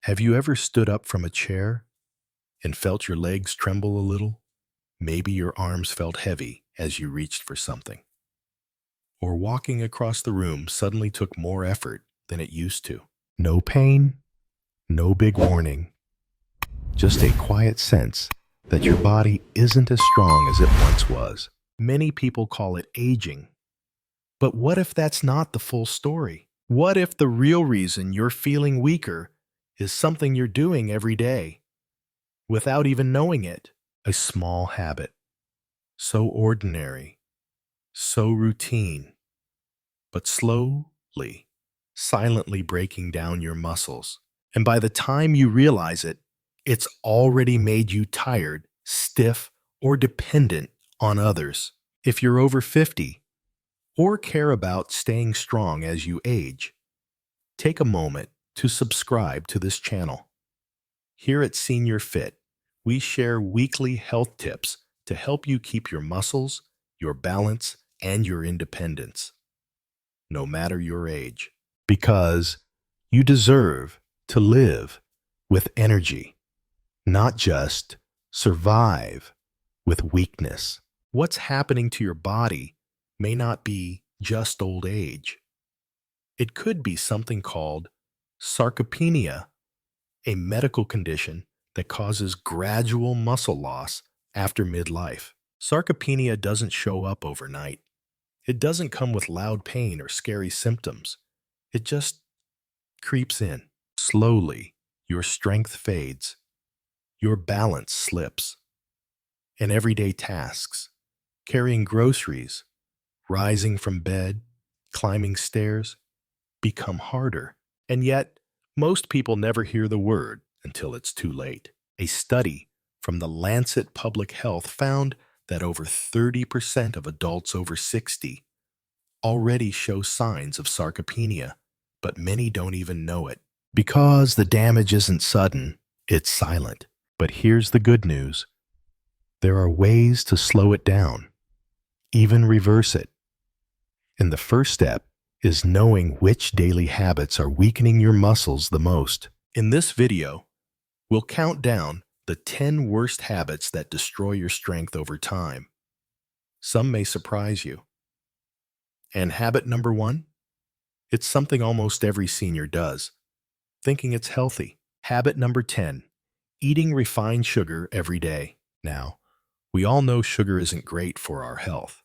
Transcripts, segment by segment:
Have you ever stood up from a chair and felt your legs tremble a little? Maybe your arms felt heavy as you reached for something. Or walking across the room suddenly took more effort than it used to. No pain, no big warning, just a quiet sense that your body isn't as strong as it once was. Many people call it aging. But what if that's not the full story? What if the real reason you're feeling weaker is something you're doing every day without even knowing it? A small habit, so ordinary, so routine, but slowly, silently breaking down your muscles. And by the time you realize it, it's already made you tired, stiff, or dependent on others. If you're over 50 or care about staying strong as you age, take a moment to subscribe to this channel. Here at Senior Fit, we share weekly health tips to help you keep your muscles, your balance, and your independence, no matter your age. Because you deserve to live with energy, not just survive with weakness. What's happening to your body may not be just old age. It could be something called sarcopenia, a medical condition that causes gradual muscle loss after midlife. Sarcopenia doesn't show up overnight. It doesn't come with loud pain or scary symptoms. It just creeps in. Slowly, your strength fades, your balance slips, and everyday tasks, carrying groceries, rising from bed, climbing stairs, become harder. And yet, most people never hear the word until it's too late. A study from the Lancet Public Health found that over 30% of adults over 60 already show signs of sarcopenia, but many don't even know it. Because the damage isn't sudden, it's silent. But here's the good news. There are ways to slow it down, even reverse it. And the first step is knowing which daily habits are weakening your muscles the most. In this video, we'll count down the 10 worst habits that destroy your strength over time. Some may surprise you. And habit number 1? It's something almost every senior does, thinking it's healthy. Habit number 10, eating refined sugar every day. Now, we all know sugar isn't great for our health,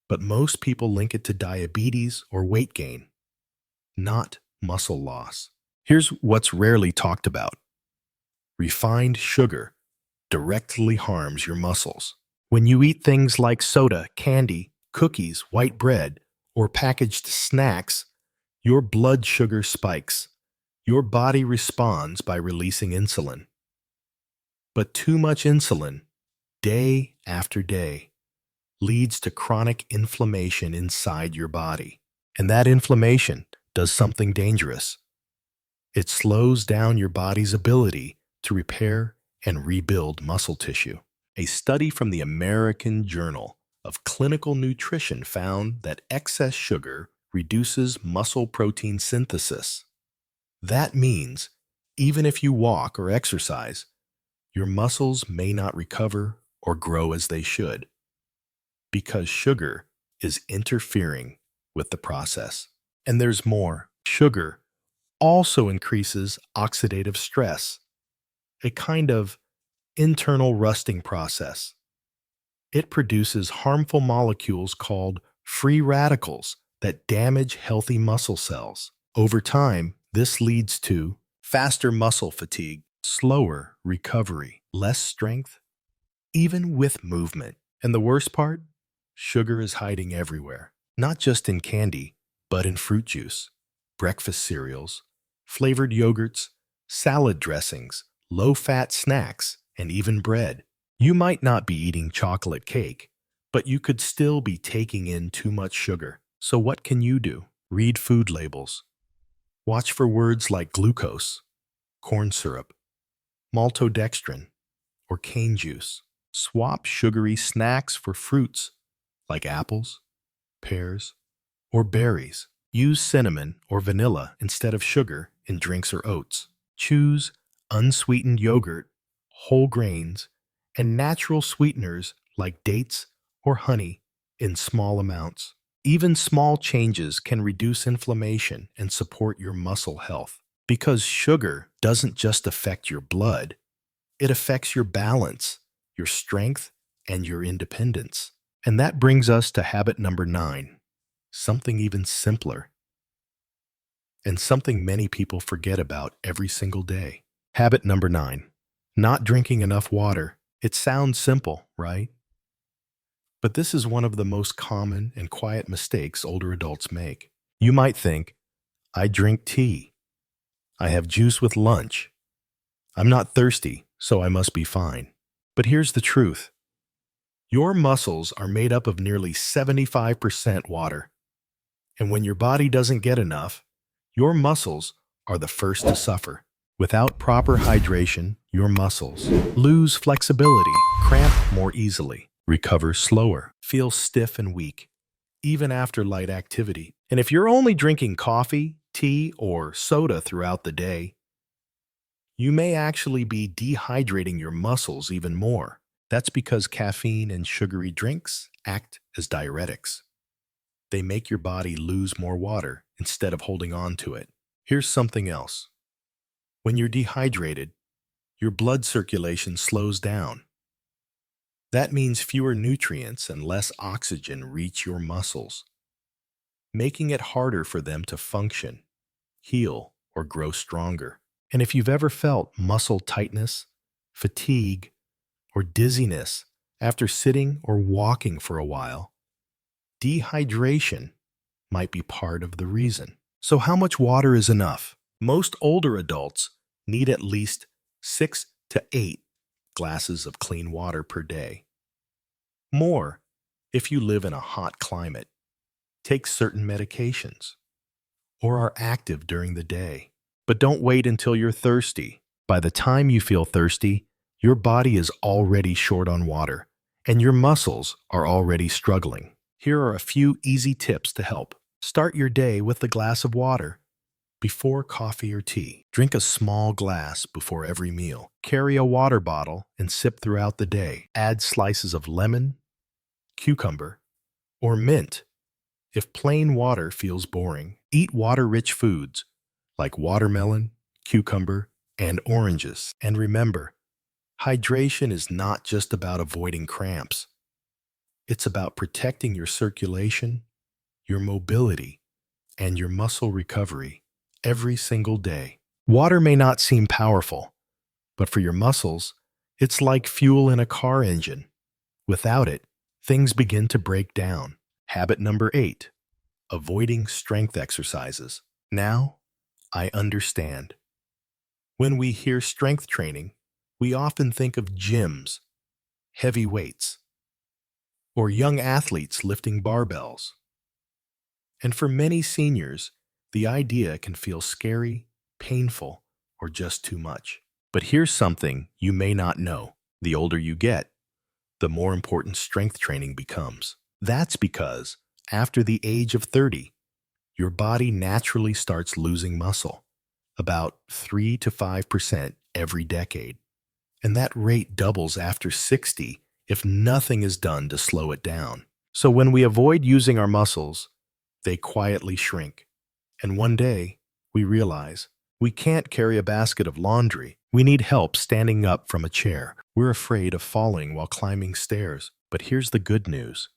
but most people link it to diabetes or weight gain, not muscle loss. Here's what's rarely talked about. Refined sugar directly harms your muscles. When you eat things like soda, candy, cookies, white bread, or packaged snacks, your blood sugar spikes. Your body responds by releasing insulin. But too much insulin, day after day, leads to chronic inflammation inside your body. And that inflammation does something dangerous. It slows down your body's ability to repair and rebuild muscle tissue. A study from the American Journal of Clinical Nutrition found that excess sugar reduces muscle protein synthesis. That means even if you walk or exercise, your muscles may not recover or grow as they should, because sugar is interfering with the process. And there's more. Sugar also increases oxidative stress, a kind of internal rusting process. It produces harmful molecules called free radicals that damage healthy muscle cells. Over time, this leads to faster muscle fatigue, slower recovery, less strength, even with movement. And the worst part? Sugar is hiding everywhere, not just in candy, but in fruit juice, breakfast cereals, flavored yogurts, salad dressings, low-fat snacks, and even bread. You might not be eating chocolate cake, but you could still be taking in too much sugar. So what can you do? Read food labels. Watch for words like glucose, corn syrup, maltodextrin, or cane juice. Swap sugary snacks for fruits like apples, pears, or berries. Use cinnamon or vanilla instead of sugar in drinks or oats. Choose unsweetened yogurt, whole grains, and natural sweeteners like dates or honey in small amounts. Even small changes can reduce inflammation and support your muscle health. Because sugar doesn't just affect your blood, it affects your balance, your strength, and your independence. And that brings us to habit number 9, something even simpler, and something many people forget about every single day. Habit number 9, not drinking enough water. It sounds simple, right? But this is one of the most common and quiet mistakes older adults make. You might think, I drink tea. I have juice with lunch. I'm not thirsty, so I must be fine. But here's the truth. Your muscles are made up of nearly 75% water. And when your body doesn't get enough, your muscles are the first to suffer. Without proper hydration, your muscles lose flexibility, cramp more easily, recover slower, feel stiff and weak, even after light activity. And if you're only drinking coffee, tea, or soda throughout the day, you may actually be dehydrating your muscles even more. That's because caffeine and sugary drinks act as diuretics. They make your body lose more water instead of holding on to it. Here's something else. When you're dehydrated, your blood circulation slows down. That means fewer nutrients and less oxygen reach your muscles, making it harder for them to function, heal, or grow stronger. And if you've ever felt muscle tightness, fatigue, or dizziness after sitting or walking for a while, dehydration might be part of the reason. So how much water is enough? Most older adults need at least 6 to 8 glasses of clean water per day. More if you live in a hot climate, take certain medications, or are active during the day. But don't wait until you're thirsty. By the time you feel thirsty, your body is already short on water, and your muscles are already struggling. Here are a few easy tips to help. Start your day with a glass of water. Before coffee or tea, drink a small glass before every meal. Carry a water bottle and sip throughout the day. Add slices of lemon, cucumber, or mint if plain water feels boring. Eat water-rich foods like watermelon, cucumber, and oranges. And remember, hydration is not just about avoiding cramps. It's about protecting your circulation, your mobility, and your muscle recovery every single day. Water may not seem powerful, but for your muscles, it's like fuel in a car engine. Without it, things begin to break down. Habit number 8, avoiding strength exercises. Now, I understand. When we hear strength training, we often think of gyms, heavy weights, or young athletes lifting barbells. And for many seniors, the idea can feel scary, painful, or just too much. But here's something you may not know. The older you get, the more important strength training becomes. That's because after the age of 30, your body naturally starts losing muscle, about 3 to 5% every decade. And that rate doubles after 60 if nothing is done to slow it down. So when we avoid using our muscles, they quietly shrink. And one day, we realize we can't carry a basket of laundry. We need help standing up from a chair. We're afraid of falling while climbing stairs. But here's the good news.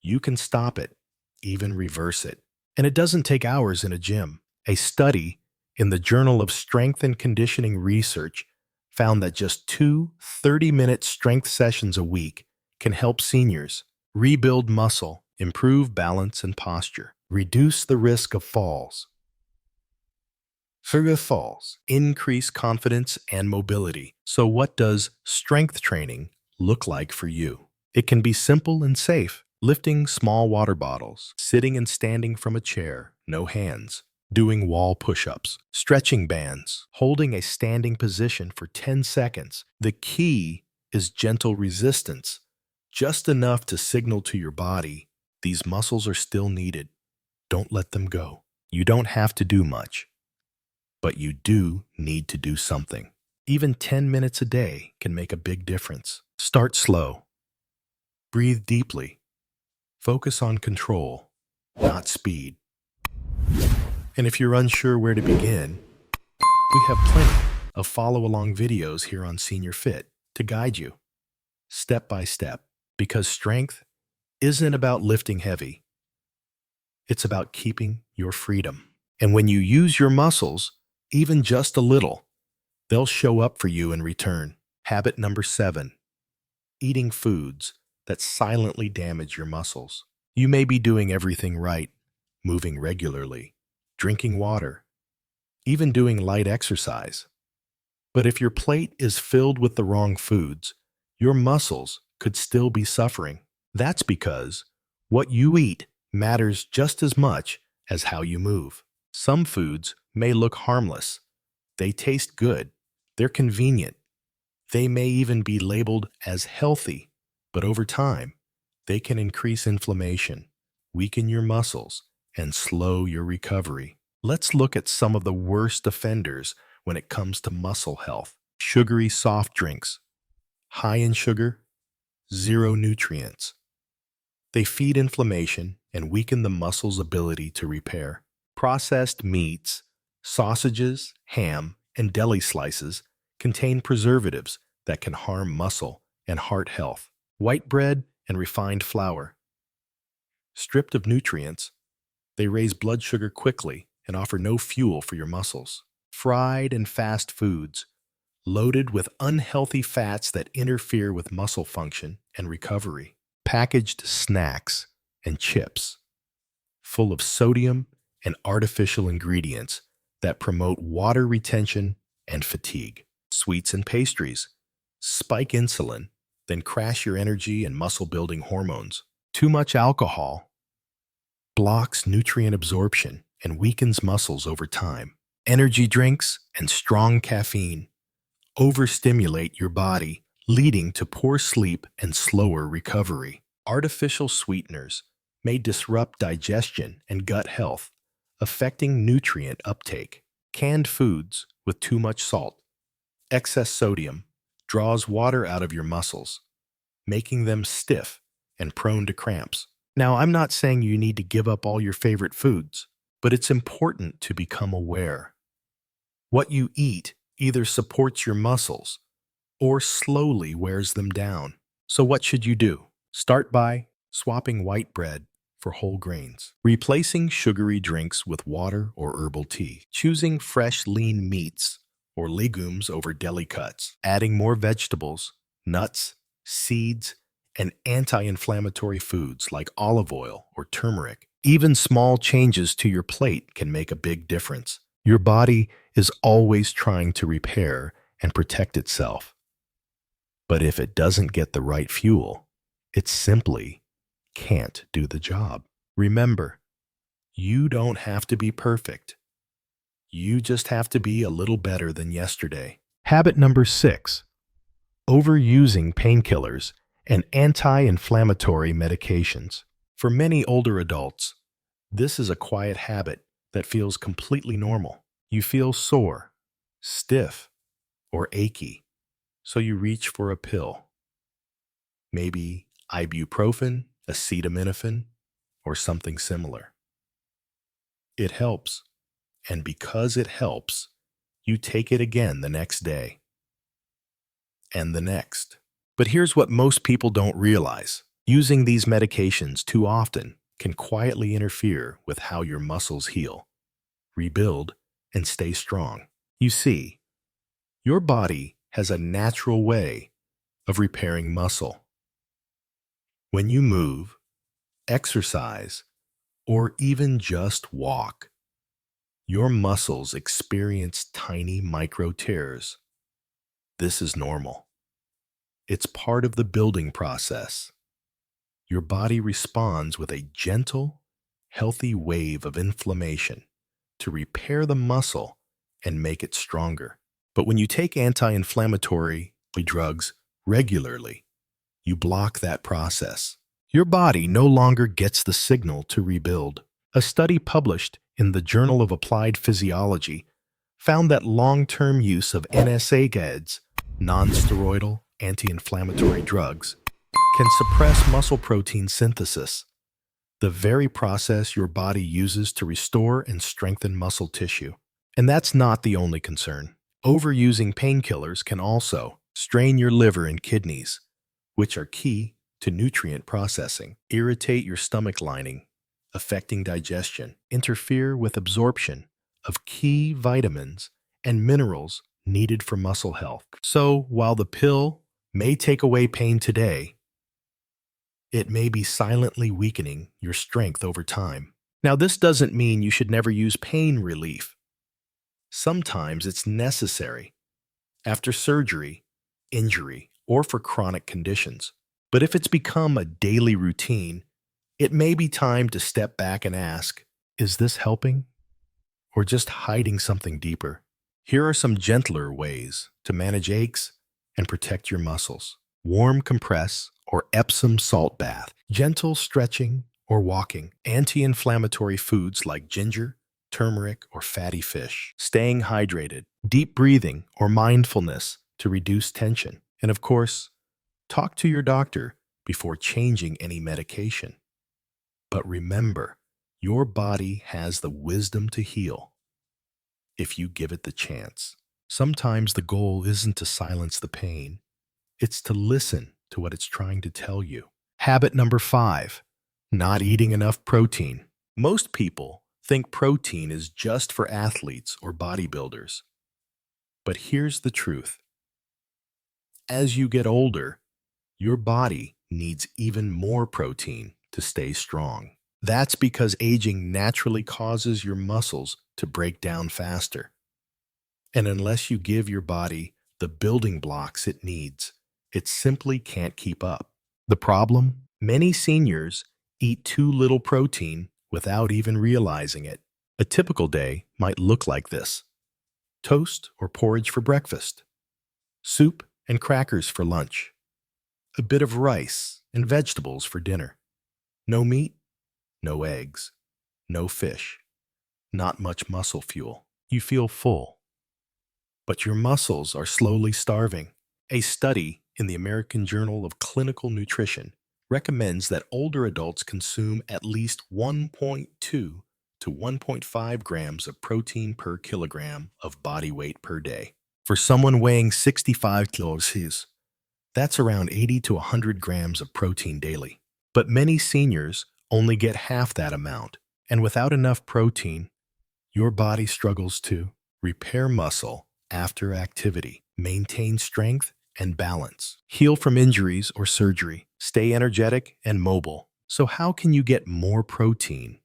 You can stop it, even reverse it. And it doesn't take hours in a gym. A study in the Journal of Strength and Conditioning Research found that just 2 30-minute strength sessions a week can help seniors rebuild muscle, improve balance and posture, reduce the risk of falls, increase confidence and mobility. So what does strength training look like for you? It can be simple and safe. Lifting small water bottles, sitting and standing from a chair, no hands, doing wall push-ups, stretching bands, holding a standing position for 10 seconds. The key is gentle resistance, just enough to signal to your body, these muscles are still needed. Don't let them go. You don't have to do much, but you do need to do something. Even 10 minutes a day can make a big difference. Start slow. Breathe deeply. Focus on control, not speed. And if you're unsure where to begin, we have plenty of follow-along videos here on Senior Fit to guide you step by step, because strength isn't about lifting heavy. It's about keeping your freedom. And when you use your muscles, even just a little, they'll show up for you in return. Habit number 7, eating foods that silently damage your muscles. You may be doing everything right, moving regularly, drinking water, even doing light exercise. But if your plate is filled with the wrong foods, your muscles could still be suffering. That's because what you eat matters just as much as how you move. Some foods may look harmless. They taste good. They're convenient. They may even be labeled as healthy, but over time, they can increase inflammation, weaken your muscles, and slow your recovery. Let's look at some of the worst offenders when it comes to muscle health. Sugary soft drinks. High in sugar, zero nutrients. They feed inflammation and weaken the muscle's ability to repair. Processed meats, sausages, ham, and deli slices contain preservatives that can harm muscle and heart health. White bread and refined flour. Stripped of nutrients, they raise blood sugar quickly and offer no fuel for your muscles. Fried and fast foods, loaded with unhealthy fats that interfere with muscle function and recovery. Packaged snacks and chips, full of sodium and artificial ingredients that promote water retention and fatigue. Sweets and pastries spike insulin, then crash your energy and muscle-building hormones. Too much alcohol blocks nutrient absorption and weakens muscles over time. Energy drinks and strong caffeine overstimulate your body, leading to poor sleep and slower recovery. Artificial sweeteners may disrupt digestion and gut health, affecting nutrient uptake. Canned foods with too much salt. Excess sodium draws water out of your muscles, making them stiff and prone to cramps. Now, I'm not saying you need to give up all your favorite foods, but it's important to become aware. What you eat either supports your muscles or slowly wears them down. So what should you do? Start by swapping white bread for whole grains, replacing sugary drinks with water or herbal tea, choosing fresh lean meats or legumes over deli cuts, adding more vegetables, nuts, seeds, and anti-inflammatory foods like olive oil or turmeric. Even small changes to your plate can make a big difference. Your body is always trying to repair and protect itself. But if it doesn't get the right fuel, it simply can't do the job. Remember, you don't have to be perfect. You just have to be a little better than yesterday. Habit number 6, overusing painkillers and anti-inflammatory medications. For many older adults, this is a quiet habit that feels completely normal. You feel sore, stiff, or achy, so you reach for a pill. Maybe ibuprofen, acetaminophen, or something similar. It helps, and because it helps, you take it again the next day, and the next. But here's what most people don't realize. Using these medications too often can quietly interfere with how your muscles heal, rebuild, and stay strong. You see, your body has a natural way of repairing muscle. When you move, exercise, or even just walk, your muscles experience tiny micro tears. This is normal. It's part of the building process. Your body responds with a gentle, healthy wave of inflammation to repair the muscle and make it stronger. But when you take anti-inflammatory drugs regularly, you block that process. Your body no longer gets the signal to rebuild. A study published in the Journal of Applied Physiology found that long-term use of NSAIDs, non-steroidal anti-inflammatory drugs, can suppress muscle protein synthesis, the very process your body uses to restore and strengthen muscle tissue. And that's not the only concern. Overusing painkillers can also strain your liver and kidneys, which are key to nutrient processing, irritate your stomach lining, affecting digestion, interfere with absorption of key vitamins and minerals needed for muscle health. So, while the pill may take away pain today, it may be silently weakening your strength over time. Now, this doesn't mean you should never use pain relief. Sometimes it's necessary after surgery, injury, or for chronic conditions. But if it's become a daily routine, it may be time to step back and ask, is this helping or just hiding something deeper? Here are some gentler ways to manage aches and protect your muscles. Warm compress or Epsom salt bath, gentle stretching or walking, anti-inflammatory foods like ginger, turmeric, or fatty fish, staying hydrated, deep breathing or mindfulness to reduce tension, and of course, talk to your doctor before changing any medication. But remember, your body has the wisdom to heal if you give it the chance. Sometimes the goal isn't to silence the pain, it's to listen to what it's trying to tell you. Habit number 5, not eating enough protein. Most people think protein is just for athletes or bodybuilders. But here's the truth. As you get older, your body needs even more protein to stay strong. That's because aging naturally causes your muscles to break down faster. And unless you give your body the building blocks it needs, it simply can't keep up. The problem? Many seniors eat too little protein without even realizing it. A typical day might look like this: toast or porridge for breakfast, soup and crackers for lunch, a bit of rice and vegetables for dinner, no meat, no eggs, no fish, not much muscle fuel. You feel full, but your muscles are slowly starving. A study in the American Journal of Clinical Nutrition recommends that older adults consume at least 1.2 to 1.5 grams of protein per kilogram of body weight per day. For someone weighing 65 kilos, that's around 80 to 100 grams of protein daily. But many seniors only get half that amount, and without enough protein, your body struggles to repair muscle after activity, maintain strength and balance, heal from injuries or surgery, stay energetic and mobile. So how can you get more protein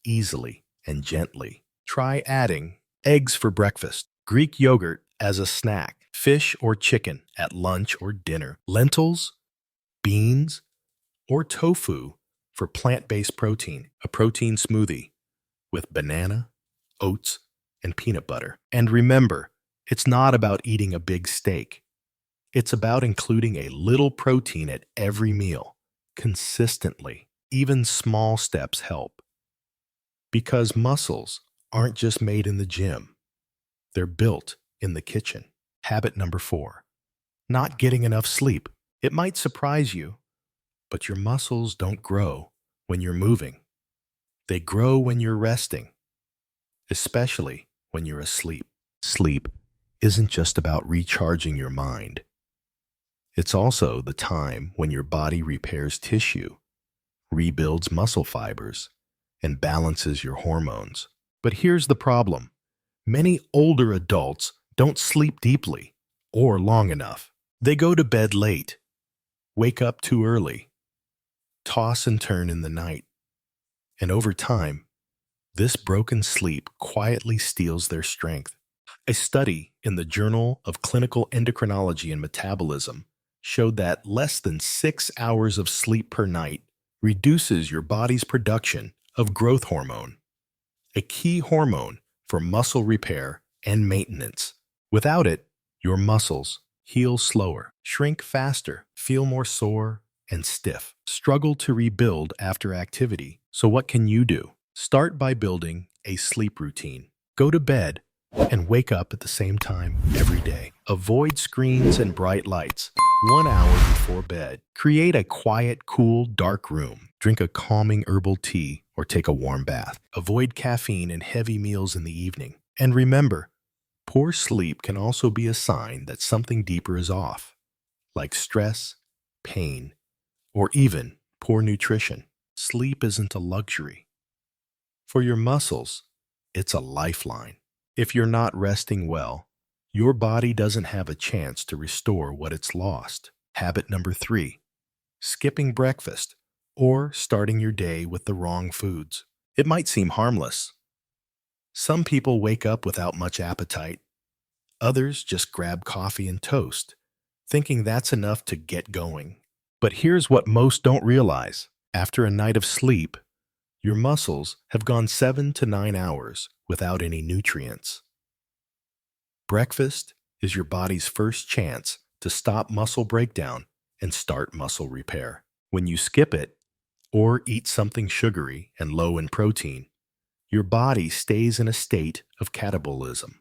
easily and gently? Try adding eggs for breakfast, Greek yogurt as a snack, fish or chicken at lunch or dinner, lentils, beans, or tofu for plant-based protein, a protein smoothie with banana, oats, and peanut butter. And remember, it's not about eating a big steak. It's about including a little protein at every meal, consistently. Even small steps help. Because muscles aren't just made in the gym, they're built in the kitchen. Habit number 4, not getting enough sleep. It might surprise you, but your muscles don't grow when you're moving. They grow when you're resting, especially when you're asleep. Sleep isn't just about recharging your mind. It's also the time when your body repairs tissue, rebuilds muscle fibers, and balances your hormones. But here's the problem. Many older adults don't sleep deeply or long enough. They go to bed late, wake up too early, toss and turn in the night. And over time, this broken sleep quietly steals their strength. A study in the Journal of Clinical Endocrinology and Metabolism showed that less than 6 hours of sleep per night reduces your body's production of growth hormone, a key hormone for muscle repair and maintenance. Without it, your muscles heal slower, shrink faster, feel more sore and stiff, struggle to rebuild after activity. So what can you do? Start by building a sleep routine. Go to bed And wake up at the same time every day. Avoid screens and bright lights. 1 hour before bed. Create a quiet, cool, dark room. Drink a calming herbal tea or take a warm bath. Avoid caffeine and heavy meals in the evening. And remember, poor sleep can also be a sign that something deeper is off, like stress, pain, or even poor nutrition. Sleep isn't a luxury. For your muscles, it's a lifeline. If you're not resting well, your body doesn't have a chance to restore what it's lost. Habit number 3, skipping breakfast or starting your day with the wrong foods. It might seem harmless. Some people wake up without much appetite. Others just grab coffee and toast, thinking that's enough to get going. But here's what most don't realize. After a night of sleep, your muscles have gone 7 to 9 hours without any nutrients. Breakfast is your body's first chance to stop muscle breakdown and start muscle repair. When you skip it or eat something sugary and low in protein, your body stays in a state of catabolism.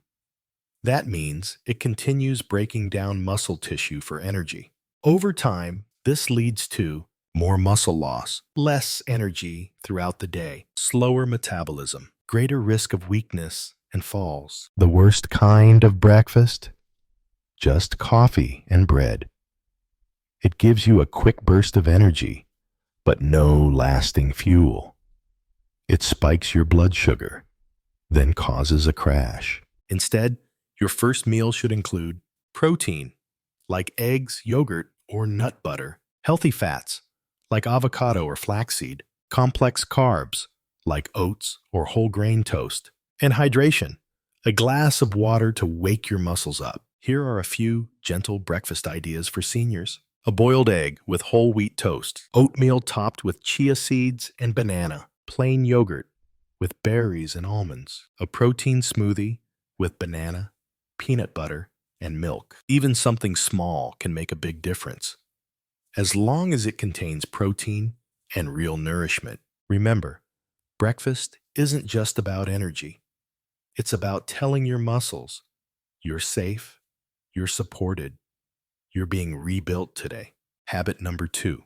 That means it continues breaking down muscle tissue for energy. Over time, this leads to more muscle loss, less energy throughout the day, slower metabolism, greater risk of weakness and falls. The worst kind of breakfast? Just coffee and bread. It gives you a quick burst of energy, but no lasting fuel. It spikes your blood sugar, then causes a crash. Instead, your first meal should include protein, like eggs, yogurt, or nut butter, healthy fats, like avocado or flaxseed, complex carbs, like oats or whole grain toast, and hydration, a glass of water to wake your muscles up. Here are a few gentle breakfast ideas for seniors. A boiled egg with whole wheat toast, oatmeal topped with chia seeds and banana, plain yogurt with berries and almonds, a protein smoothie with banana, peanut butter, and milk. Even something small can make a big difference, as long as it contains protein and real nourishment. Remember, breakfast isn't just about energy. It's about telling your muscles, you're safe, you're supported, you're being rebuilt today. Habit number 2,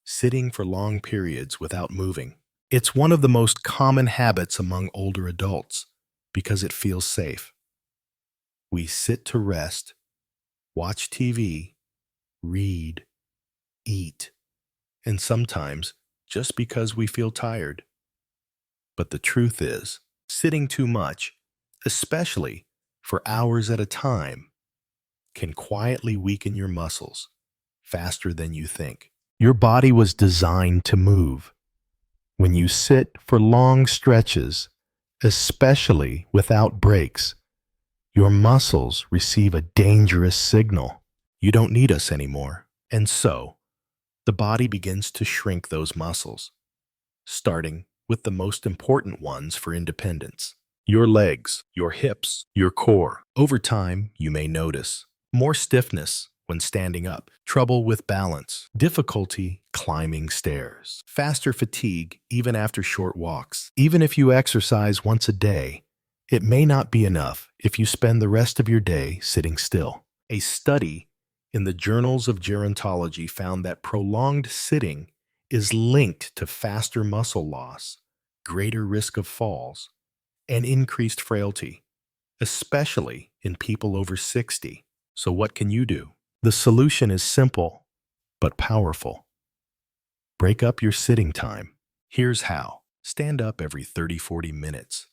sitting for long periods without moving. It's one of the most common habits among older adults because it feels safe. We sit to rest, watch TV, read, eat, and sometimes just because we feel tired. But the truth is, sitting too much, especially for hours at a time, can quietly weaken your muscles faster than you think. Your body was designed to move. When you sit for long stretches, especially without breaks, your muscles receive a dangerous signal. You don't need us anymore. And so, the body begins to shrink those muscles, starting with the most important ones for independence: your legs, your hips, your core. Over time, you may notice more stiffness when standing up, trouble with balance, difficulty climbing stairs, faster fatigue even after short walks. Even if you exercise once a day, it may not be enough if you spend the rest of your day sitting still. A study in the Journals of Gerontology found that prolonged sitting is linked to faster muscle loss, greater risk of falls, and increased frailty, especially in people over 60. So what can you do? The solution is simple, but powerful. Break up your sitting time. Here's how. Stand up every 30-40 minutes,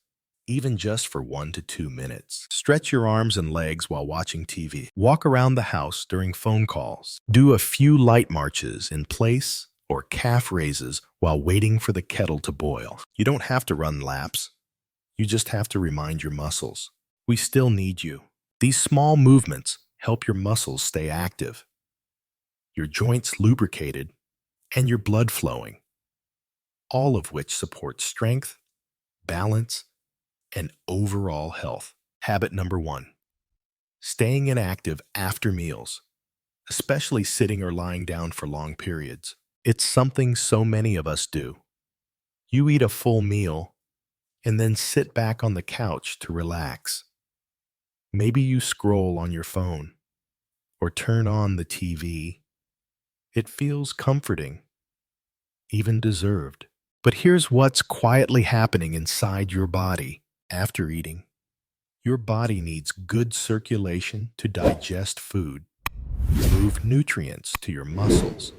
even just for 1 to 2 minutes. Stretch your arms and legs while watching TV. Walk around the house during phone calls. Do a few light marches in place or calf raises while waiting for the kettle to boil. You don't have to run laps. You just have to remind your muscles, we still need you. These small movements help your muscles stay active, your joints lubricated, and your blood flowing, all of which support strength, balance, and overall health. Habit number 1, staying inactive after meals, especially sitting or lying down for long periods. It's something so many of us do. You eat a full meal and then sit back on the couch to relax. Maybe you scroll on your phone or turn on the TV. It feels comforting, even deserved. But here's what's quietly happening inside your body after eating. Your body needs good circulation to digest food, move nutrients to your muscles,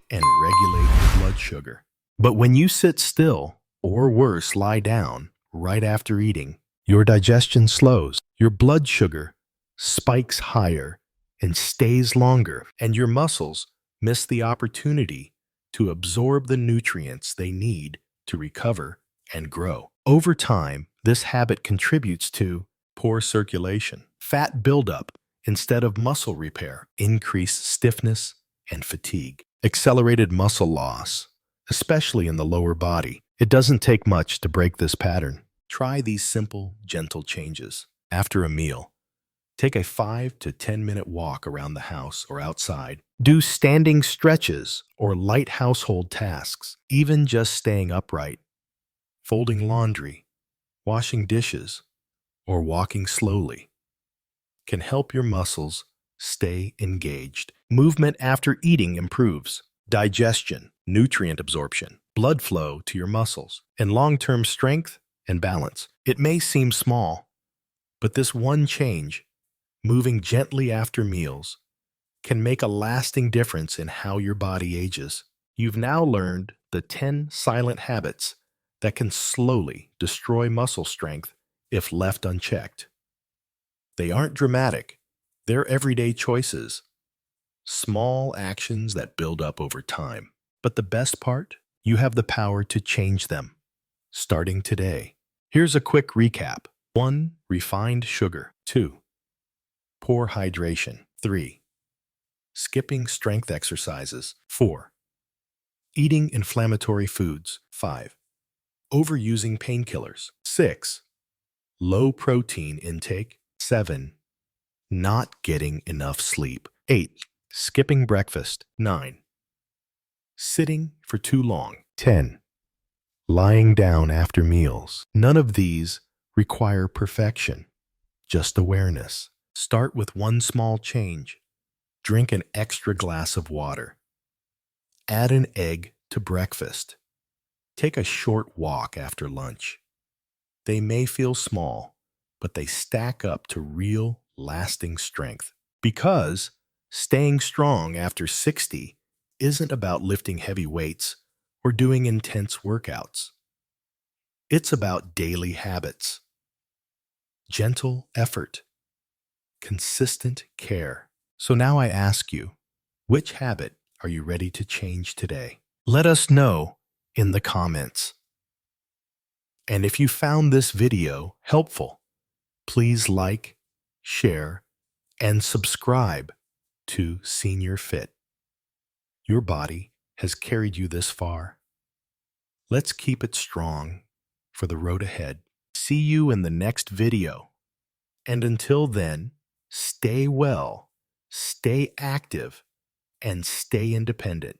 and regulate your blood sugar. But when you sit still, or worse, lie down right after eating, your digestion slows, your blood sugar spikes higher and stays longer, and your muscles miss the opportunity to absorb the nutrients they need to recover and grow. Over time, this habit contributes to poor circulation, fat buildup instead of muscle repair, increased stiffness and fatigue, accelerated muscle loss, especially in the lower body. It doesn't take much to break this pattern. Try these simple, gentle changes. After a meal, take a 5 to 10 minute walk around the house or outside. Do standing stretches or light household tasks, even just staying upright, folding laundry, washing dishes, or walking slowly can help your muscles stay engaged. Movement after eating improves digestion, nutrient absorption, blood flow to your muscles, and long-term strength and balance. It may seem small, but this one change, moving gently after meals, can make a lasting difference in how your body ages. You've now learned the 10 silent habits that can slowly destroy muscle strength if left unchecked. They aren't dramatic. They're everyday choices, small actions that build up over time. But the best part? You have the power to change them, starting today. Here's a quick recap. 1. Refined sugar. 2. Poor hydration. 3. Skipping strength exercises. 4. Eating inflammatory foods. 5. Overusing painkillers. 6. Low protein intake. 7. Not getting enough sleep. 8. Skipping breakfast. 9. Sitting for too long. 10. Lying down after meals. None of these require perfection, just awareness. Start with one small change. Drink an extra glass of water. Add an egg to breakfast. Take a short walk after lunch. They may feel small, but they stack up to real, lasting strength. Because staying strong after 60 isn't about lifting heavy weights or doing intense workouts. It's about daily habits, gentle effort, consistent care. So now I ask you, which habit are you ready to change today? Let us know in the comments. And if you found this video helpful, please like, share, and subscribe to Senior Fit. Your body has carried you this far. Let's keep it strong for the road ahead. See you in the next video. And until then, stay well, stay active, and stay independent.